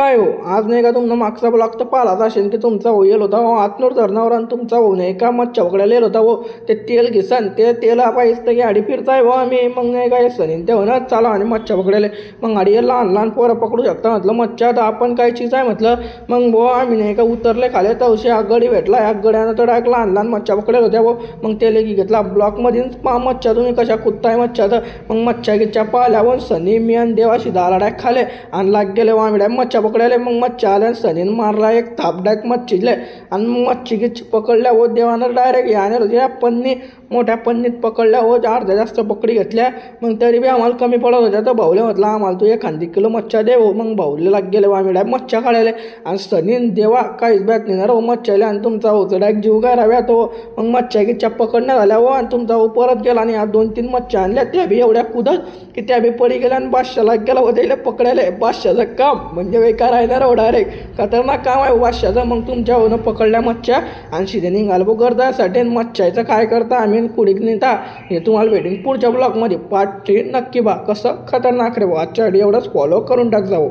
काय हो आज नाही का तुमनं मागचा ब्लॉग तर पाहिलाच असेल की तुमचा हो येल होता हो आतनूर धरणावर आणि तुमचा हो नाही का मच्छा पकडायला येल होता हो ते तेल घिसन ते तेल पाहिजे की गाडी फिरताय हो आम्ही मग नाही काय सनीन ते होणार चाला आणि मच्छा पकडायला मग गाडी लहान लहान पोरं पकडू शकता म्हटलं मच्छा तर आपण काय चीज आहे म्हटलं मग भो आम्ही नाही का उतरले खाले तवशी आगडी भेटला आगड्यानं तर डायरेक्ट लहान लहान मच्छा पकडेल होत्या हो मग ते लेगी घेतला ब्लॉकमधील मच्छा तुम्ही कशा कुत्ताय मच्छा तर मग मच्छा गिच्छा पाहिल्यावर सनी मी आणि देवाशी दाला डायरेक्ट खाले आणि लाग गेले आम्ही मच्छा पकडायला मग मच्छा आल्या सनीन मारला एक थापडाक मच्छीले आणि मग मच्छी गिच्छ पकडल्या हो देवानं डायरेक्ट याने या पन्नी मोठ्या पन्नीत पकडल्या हो अर्ध्या जास्त पकडी घेतल्या मग तरी बी आम्हाला कमी पडत होत्या तर भाऊले म्हटलं आम्हाला तू 1 किलो मच्छा दे हो मग भाऊले लाग गेले आम्ही डायरेक्ट मच्छा काढायला आणि सनीन देवा काहीच बॅत नाही ना हो मच्छाले आणि तुमचा हो डायरेक्ट जीव काय राव्यात हो मग मच्छा गिच्छा पकडण्या झाल्या हो आणि तुमचा हो परत गेला आणि 2-3 मच्छा आणल्या त्या बी एवढ्या कुदत की त्या बी पडी गेल्या आणि बादशाला गेला हो त्याला पकडायला बादशाचं काम म्हणजे वेकार आहे ना हो डायरेक्ट खतरनाक काम आहे बादशाचं मग तुमच्या होणं पकडल्या मच्छा आणि शिदे निघाल बो गर्दासाठी मच्छाचं काय करता आम्ही कुडीक नेता हे तुम्हाला भेटेन पुढच्या ब्लॉगमध्ये पार्ट 3 नक्की बा कसं खतरनाक रे आजच्या एवढंच फॉलो करून टाक जाऊ।